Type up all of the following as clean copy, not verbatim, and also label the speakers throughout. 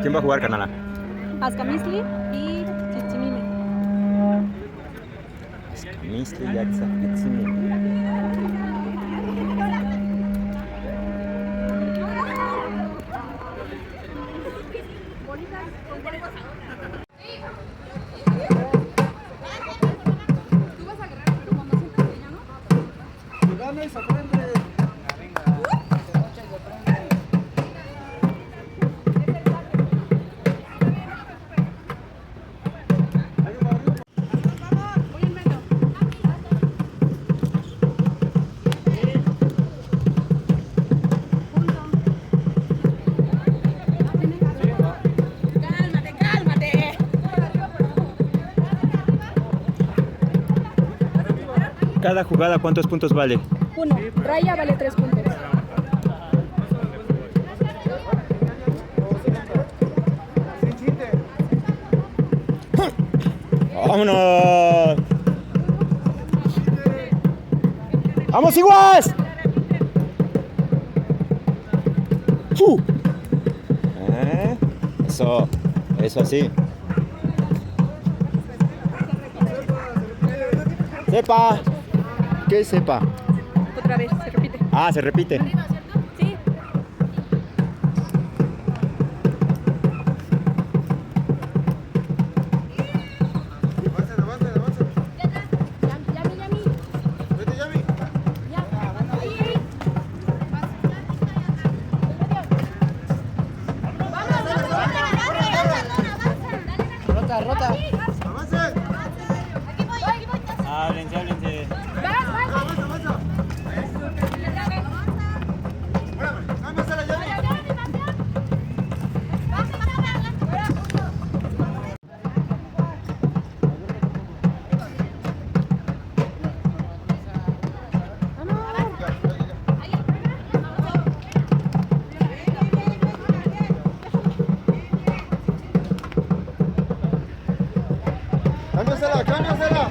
Speaker 1: ¿Quién va a jugar, canala?
Speaker 2: Azcamisli y Chichimime.
Speaker 1: Azcamisli y Chichimime. Cada jugada, ¿cuántos puntos vale?
Speaker 2: 1. Raya vale 3 puntos.
Speaker 1: ¡Vámonos! ¡Vamos, Iguas! Eso así. Sepa. ¿Qué sepa?
Speaker 2: Otra vez, se repite.
Speaker 1: Ah, se repite.
Speaker 2: Sí.
Speaker 3: Rota.
Speaker 1: Háblense.
Speaker 3: ¡Cámbiasela!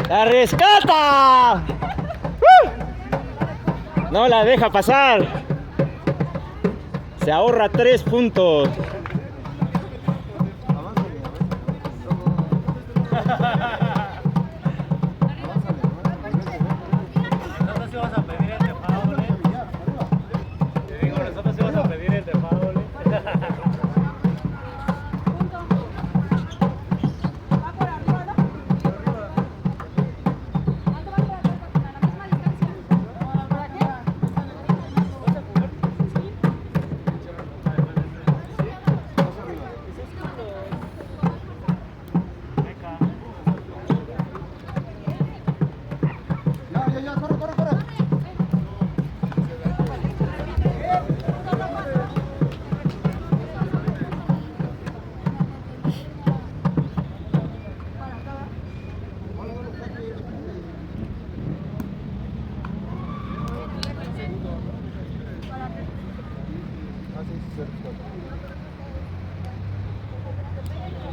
Speaker 1: ¡La rescata! No la deja pasar. Se ahorra 3 puntos.
Speaker 3: Corre.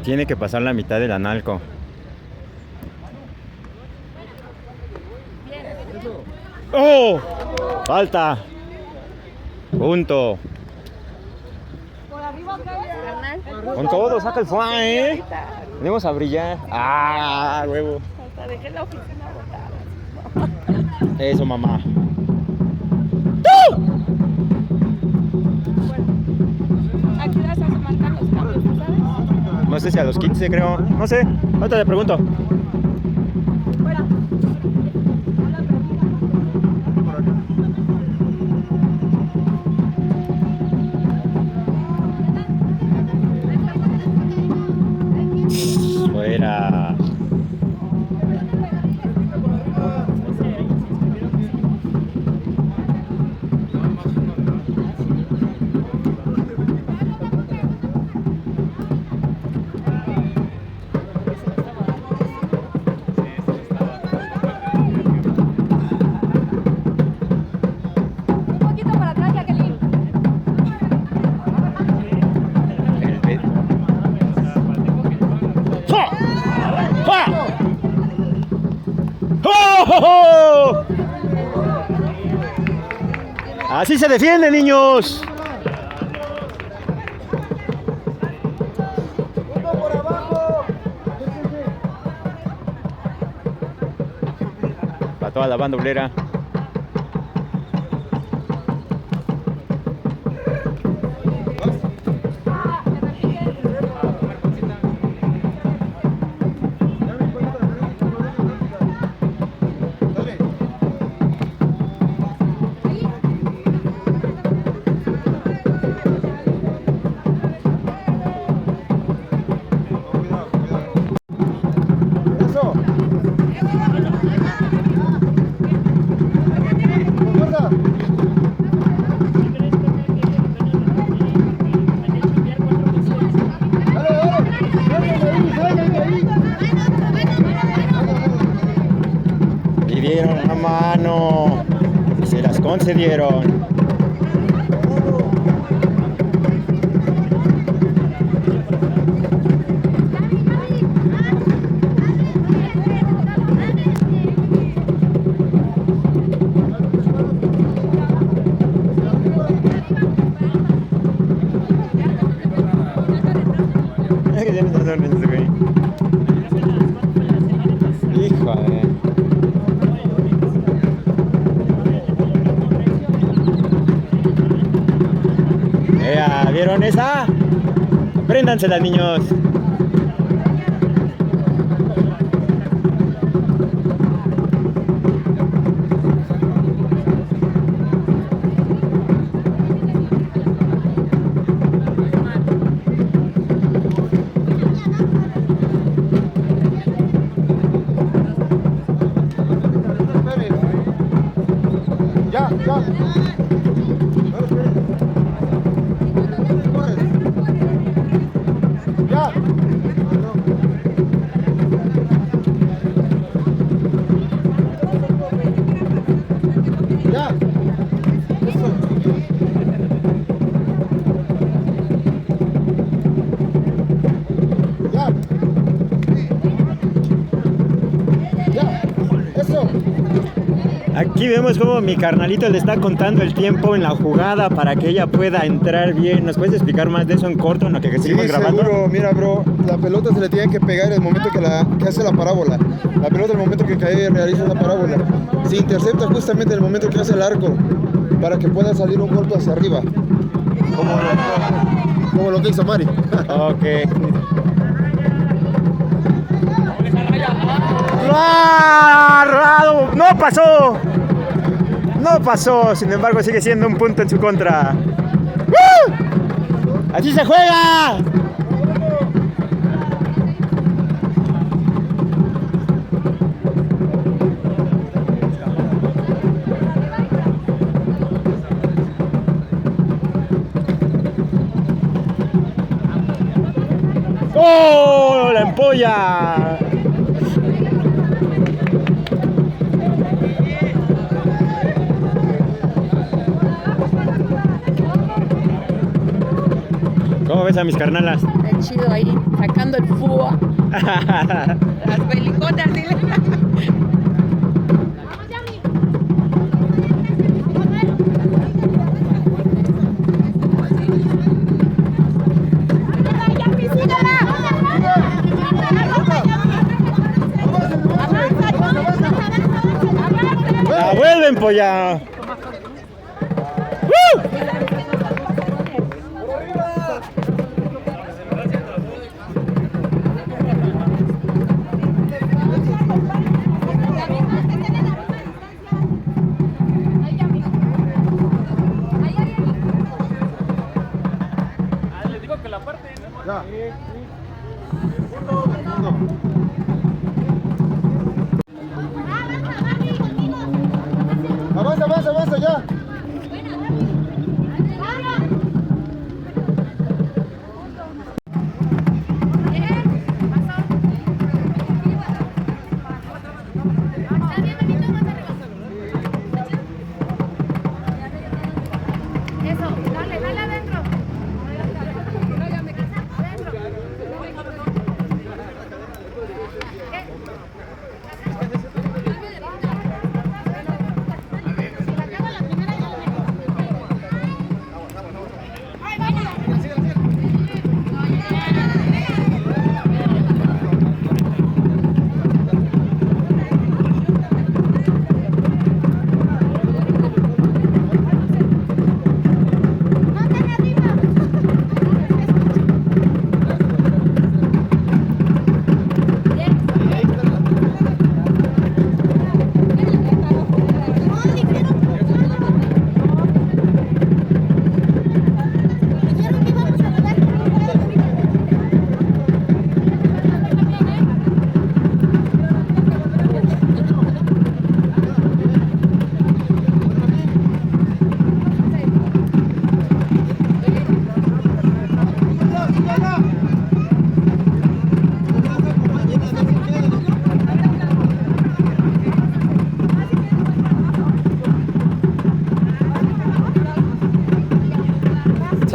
Speaker 1: Tiene que pasar la mitad del analco. ¡Oh! Falta. Punto. Con todo, saca el fuá, ¿eh? Venimos a brillar. ¡Ah, huevo!
Speaker 2: Hasta dejé la oficina botada.
Speaker 1: Eso, mamá.
Speaker 2: Aquí las marcan los cambios, ¿sabes?
Speaker 1: No sé si a los 15, creo. No sé. Ahorita le pregunto.
Speaker 2: Fuera.
Speaker 1: Fuera. ¡Oh! Así se defiende, niños. Para toda la bandolera. Pidieron una mano y se las concedieron. Híjole. ¿Vieron esa? Préndansela, niños.
Speaker 3: Ya, ya. Ya. Ya. Ya. Ya. Eso.
Speaker 1: Aquí vemos cómo mi carnalito le está contando el tiempo en la jugada para que ella pueda entrar bien. ¿Nos puedes explicar más de eso en corto en lo que seguimos grabando?
Speaker 3: Seguro. Mira, bro, la pelota se le tiene que pegar en el momento que hace la parábola. La pelota en el momento que cae realiza la parábola. Se intercepta justamente en el momento que hace el arco para que pueda salir un golpe hacia arriba. Como lo que hizo Mari.
Speaker 1: Ok. ¡Claro! ¡No pasó! No pasó, sin embargo sigue siendo un punto en su contra. ¡Woo! ¡Así se juega! ¡Oh! ¡La empolla! ¿Cómo ves a mis carnalas?
Speaker 2: Está chido ahí, sacando el fútbol. Las pelicotas, dile.
Speaker 1: ¡La vuelven, polla!
Speaker 3: Ya. Avanza, avanza, avanza, ya.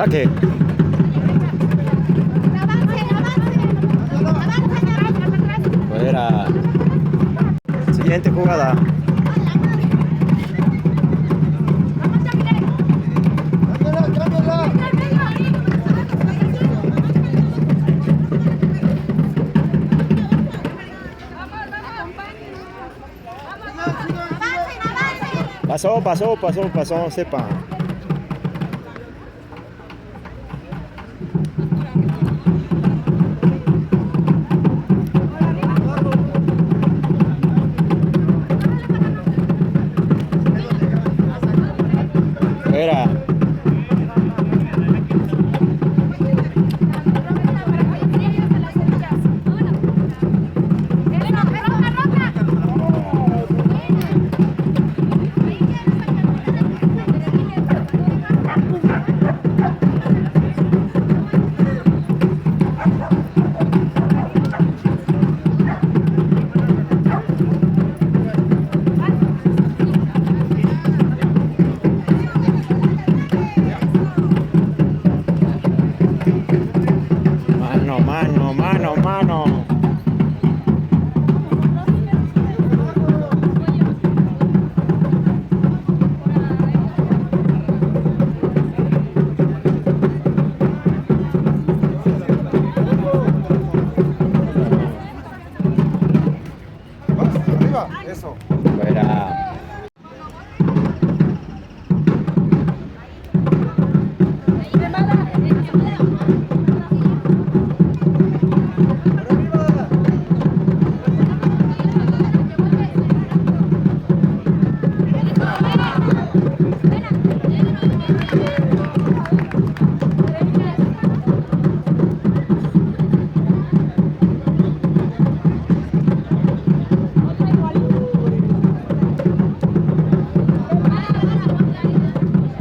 Speaker 1: Saque. Fuera. Siguiente jugada. Pasó, sepa. Fuera. Mano.
Speaker 3: Arriba, eso.
Speaker 1: Fuera.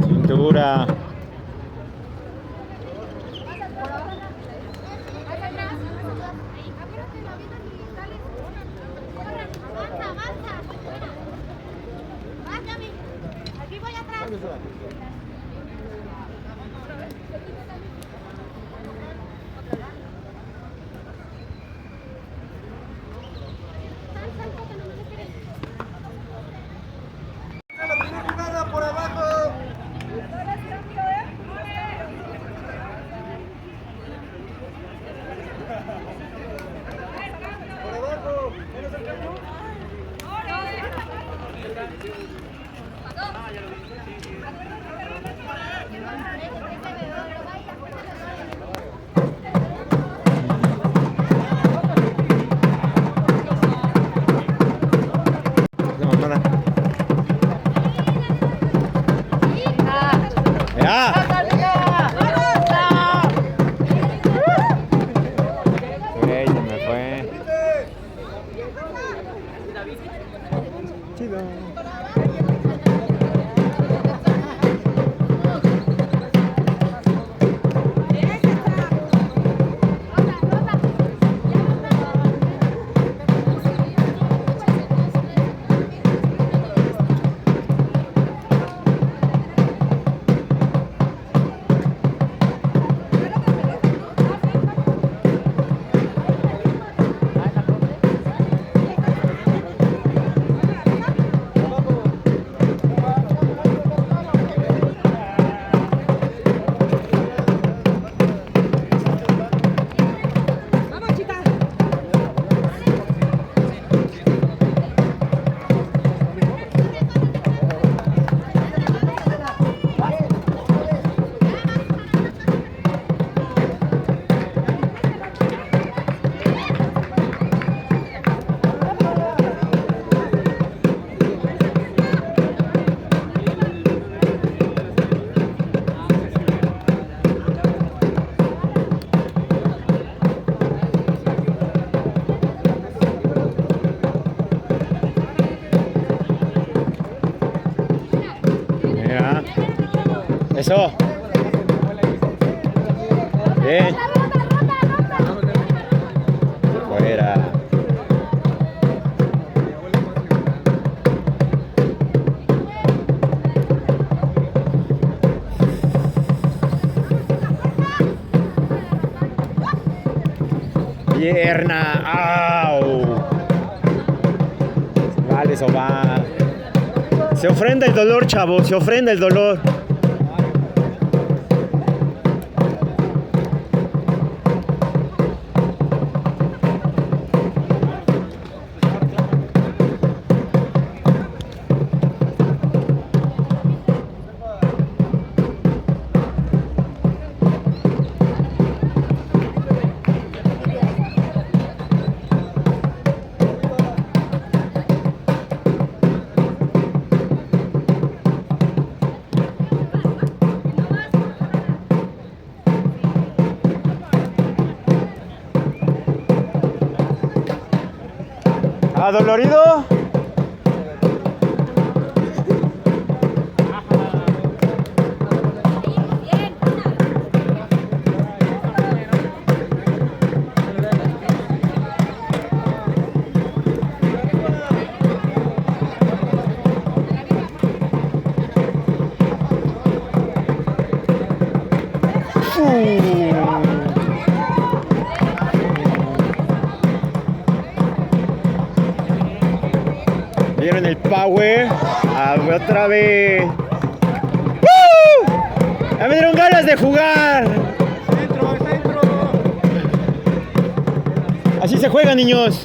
Speaker 1: Cintura.
Speaker 4: Aquí voy atrás.
Speaker 3: Por abajo.
Speaker 1: Ya. Se me fue. Chido. Eso. Bien. Fuera. pierna. ¡Au! Vale, eso va. Se ofrenda el dolor, chavo, se ofrenda el dolor. ¿Adolorido? Vieron el power. Otra vez. ¡Woo! Ya me dieron ganas de jugar.
Speaker 3: Centro.
Speaker 1: Así se juega, niños.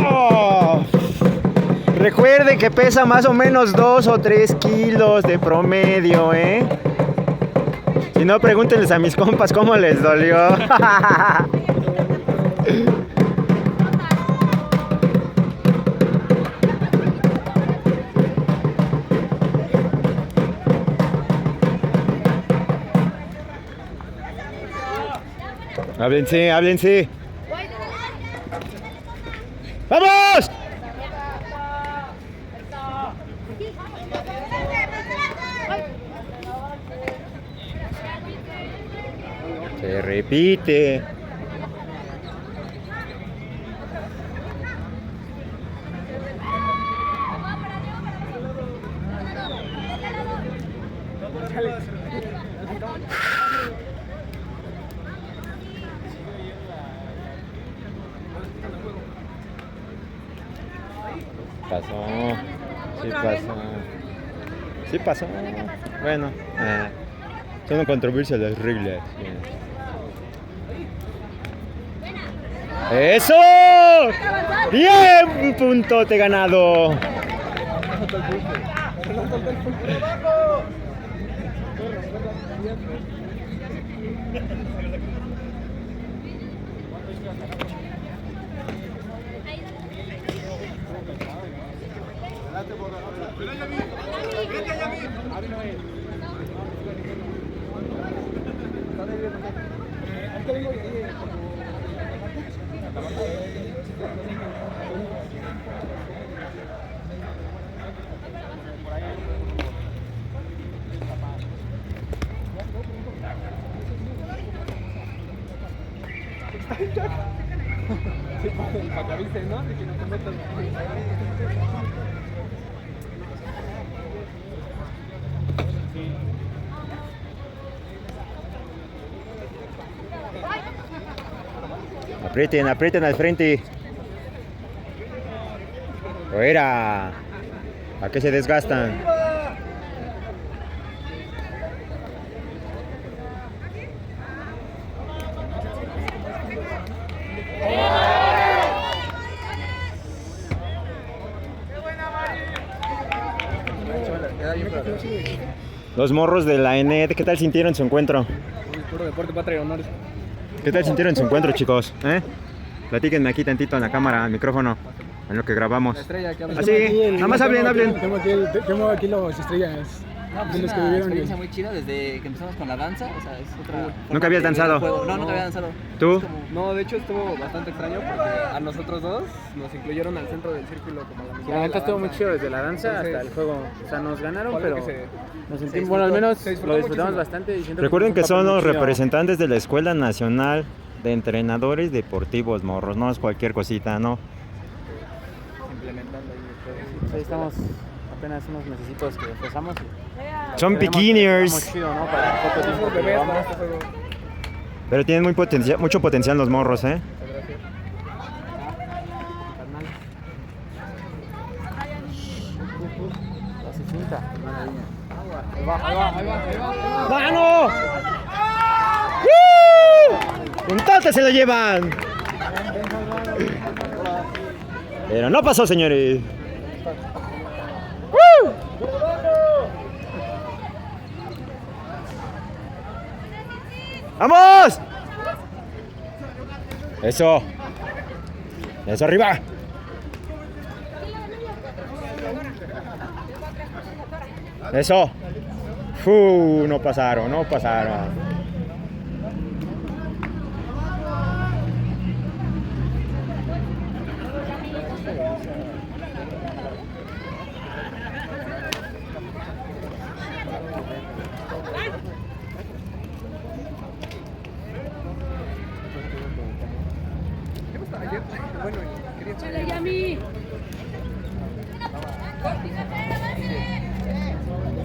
Speaker 1: Oh. Recuerden que pesa más o menos 2 o 3 kilos de promedio, ¿eh? Si no, pregúntenles a mis compas cómo les dolió. Háblense, háblense. ¡Vamos! Se repite. Pasó. Sí pasó. Sí pasó. Bueno. Son controversia las reglas. ¡Eso! ¡Bien! Un puntote ganado.
Speaker 3: Para que avisen, ¿no? De que no te metas.
Speaker 1: Aprieten, aprieten al frente. Fuera. ¿A qué se desgastan? Los morros de la ENED, ¿qué tal sintieron su encuentro?
Speaker 3: Puro deporte, patria y honores.
Speaker 1: ¿Qué tal sintieron su encuentro, chicos? Platíquenme aquí tantito en la cámara, al micrófono, en lo que grabamos. Así, nada más hablen.
Speaker 3: Tengo aquí los estrellas.
Speaker 4: Es una experiencia muy chida desde que empezamos con la danza, o sea, es otra...
Speaker 1: ¿Nunca habías danzado?
Speaker 4: No, nunca había danzado.
Speaker 1: ¿Tú?
Speaker 5: No, de hecho estuvo bastante extraño porque a nosotros dos nos incluyeron al centro del círculo como la mitad.
Speaker 6: La neta estuvo muy chido desde la danza hasta el juego. O sea, nos ganaron, pero nos sentimos, bueno, al menos lo disfrutamos bastante. Y
Speaker 1: recuerden que son los
Speaker 6: chido.
Speaker 1: Representantes de la Escuela Nacional de Entrenadores Deportivos Morros, no es cualquier cosita, ¿no?
Speaker 5: Implementando ahí todo.
Speaker 6: Ahí estamos apenas unos mesecitos que empezamos.
Speaker 1: Son
Speaker 6: Esperemos que
Speaker 1: beginners.
Speaker 6: tengamos chido, ¿no? Para el poco tiempo que
Speaker 5: Bebés, ¿no?
Speaker 6: llevamos.
Speaker 5: Este juego.
Speaker 1: Pero tienen mucho potencial los morros, ¿eh?
Speaker 6: Así cinta.
Speaker 1: ¡Mano! ¡Un toque se lo llevan! Pero no pasó, señores. ¡Vamos! Eso. Eso arriba. Eso. No pasaron, no pasaron.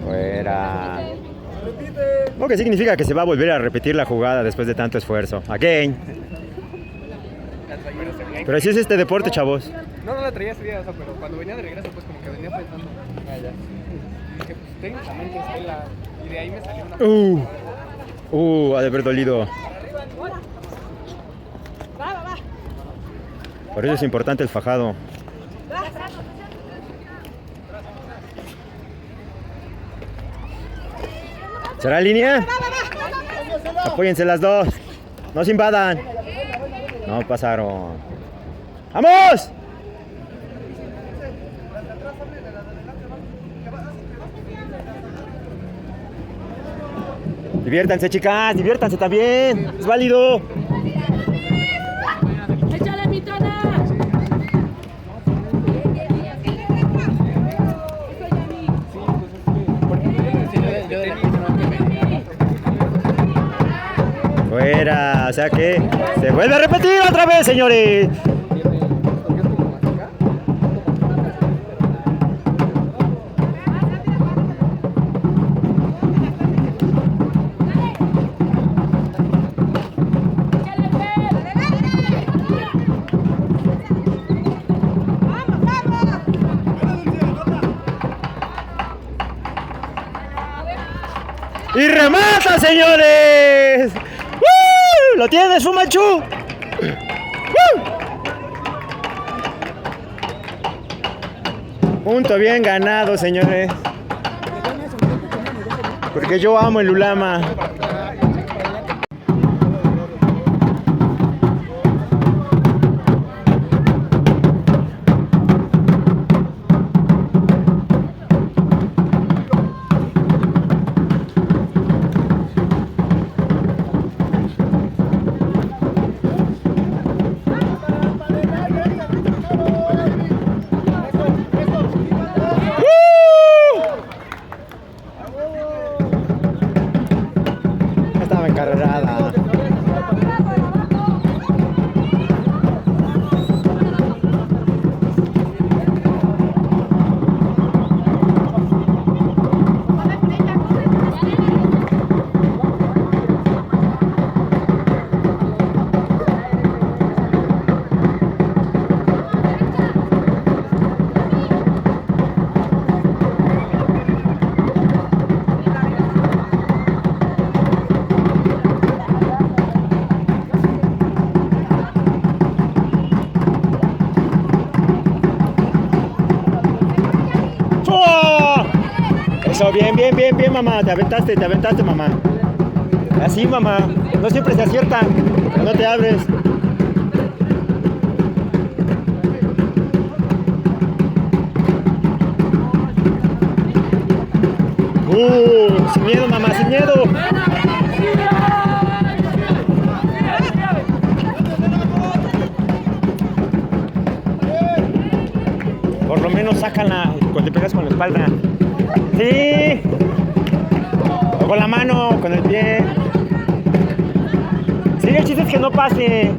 Speaker 1: Fuera. Lo que significa que se va a volver a repetir la jugada después de tanto esfuerzo. Again. Pero así es este deporte, chavos.
Speaker 5: No la traía ese día, o sea, pero cuando venía de regreso, pues como que venía pensando. Que pues técnicamente es la. Y de ahí me salió una.
Speaker 1: Ha de haber dolido. Por eso es importante el fajado. ¿Será línea? Apóyense las dos. No se invadan. No pasaron. ¡Vamos! Diviértanse, chicas. Diviértanse también. Es válido.
Speaker 2: ¡Échale, Mitona!
Speaker 1: Fuera, o sea que se vuelve a repetir otra vez, señores. Y remata, señores. ¡Lo tienes, Fumanchu! Punto bien ganado, señores. Porque yo amo el Ulama. Estaba encarregada. Eso, bien, bien, bien, bien, mamá. Te aventaste, mamá. Así, mamá. No siempre se aciertan. No te abres. Sin miedo, mamá, sin miedo. Por lo menos sácala cuando te pegas con la espalda. Sí. O con la mano, con el pie. Sí, el chiste es que no pase.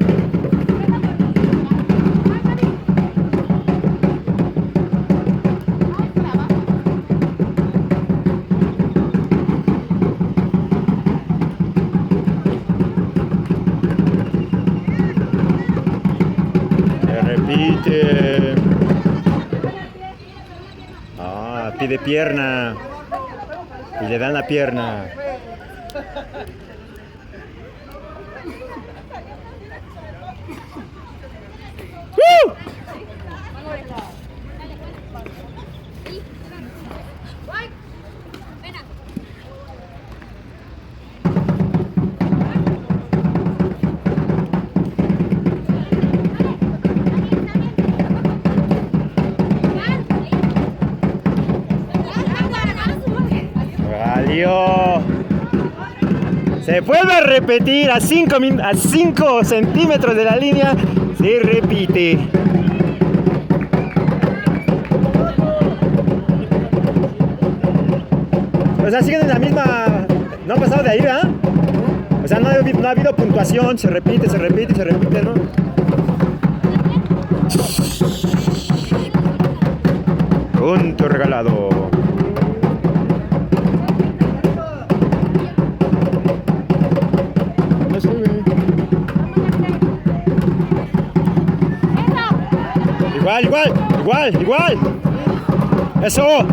Speaker 1: repite. Ah, pide pierna. Y le dan la pierna. ¡Woo! Valió. Se vuelve a repetir a 5 centímetros de la línea. Se repite. O sea, siguen en la misma. No han pasado de ahí, ¿verdad? O sea, no ha habido puntuación. Se repite, se repite, se repite, ¿no? Punto regalado. No sé, güey. Igual. Eso.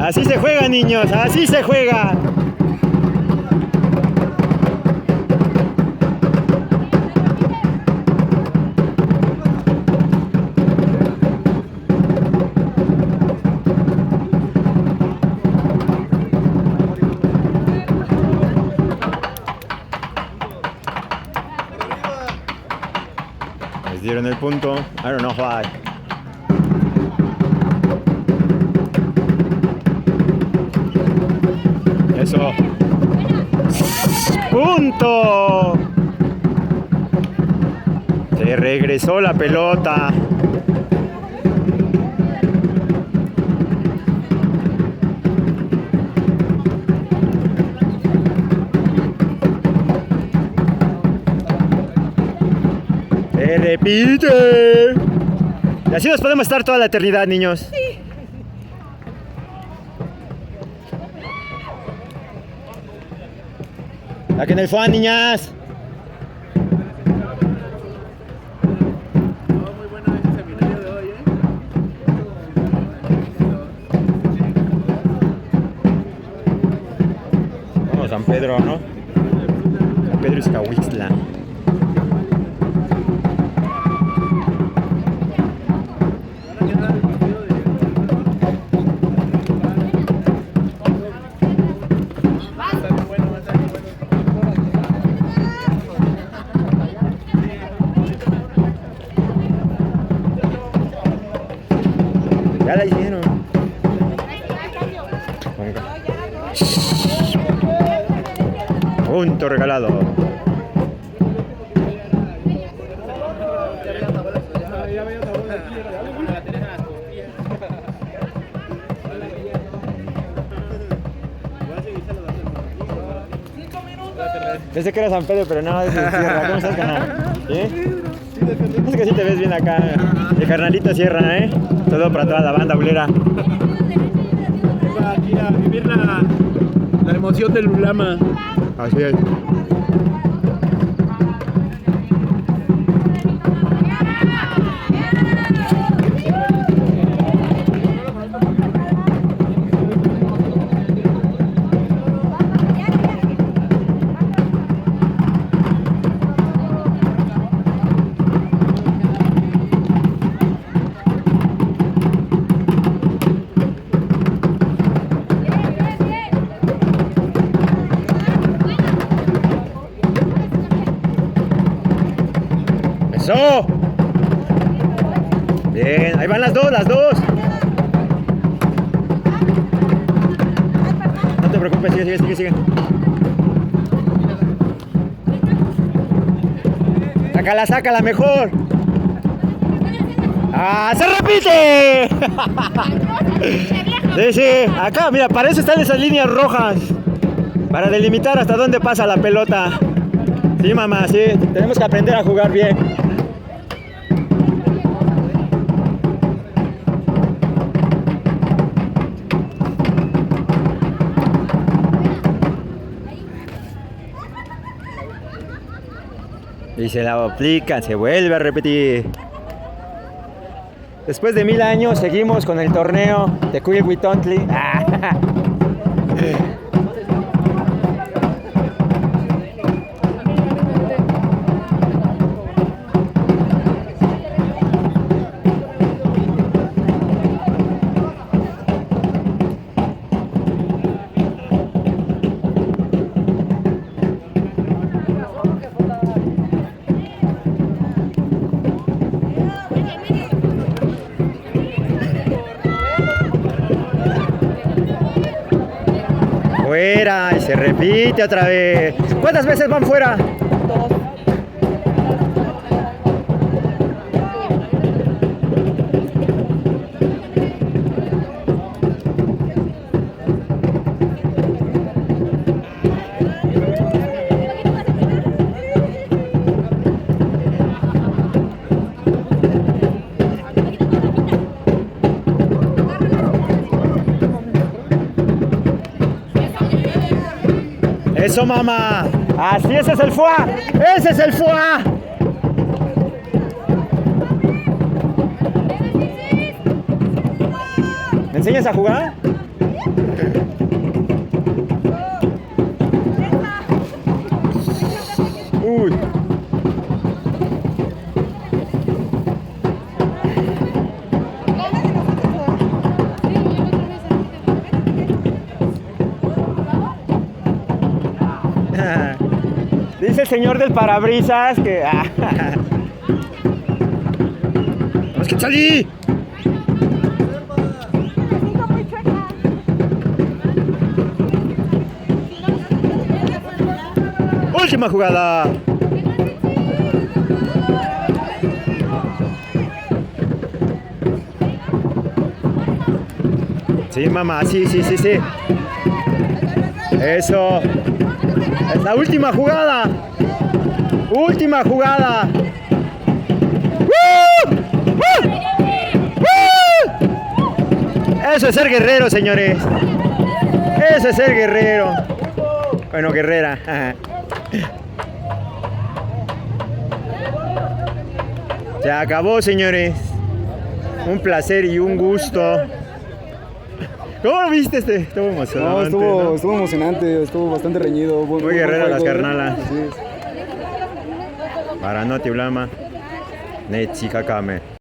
Speaker 1: Así se juega, niños, así se juega. Les dieron el punto. I don't know why. Eso. ¡Punto! Se regresó la pelota. Se repite. Y así nos podemos estar toda la eternidad, niños. Sí. Saquen el fan, niñas.
Speaker 6: Muy bueno ese seminario de hoy,
Speaker 1: Vamos a San Pedro, ¿no? San Pedro Izcahuixtla. Ya la hicieron. Punto regalado. Pensé que era San Pedro, pero no, es de Sierra. ¿Cómo estás, carnal? ¿Sí? Es que sí te ves bien acá. El carnalito Sierra, ¿eh? Todo para toda la banda bulera.
Speaker 6: Vengo aquí a vivir la emoción del Ulama.
Speaker 1: Así es. ¡Eso! Bien, ahí van las dos, No te preocupes, sigue. Sácala mejor. ¡Ah, se repite! Sí, acá, mira, para eso están esas líneas rojas. Para delimitar hasta dónde pasa la pelota. Sí, mamá, sí, tenemos que aprender a jugar bien. Y se la aplican, se vuelve a repetir. Después de 1000 años seguimos con el torneo de Cuihuitontli. Fuera, y se repite otra vez. ¿Cuántas veces van fuera? Eso, mamá. Así, ese es el foie. Ese es el foie. ¿Me enseñas a jugar? Uy. Dice el señor del parabrisas que... ¡Vamos que salí! Última jugada. Sí, mamá, sí. Eso. Es la última jugada. Última jugada. Eso es ser guerrero, señores. Eso es ser guerrero. Bueno, guerrera. Se acabó, señores. Un placer y un gusto. ¿Cómo lo viste? Estuvo emocionante.
Speaker 3: No, estuvo emocionante, estuvo bastante reñido.
Speaker 1: Muy guerrera las carnalas. Para Noti Blama. Netsi Kakame.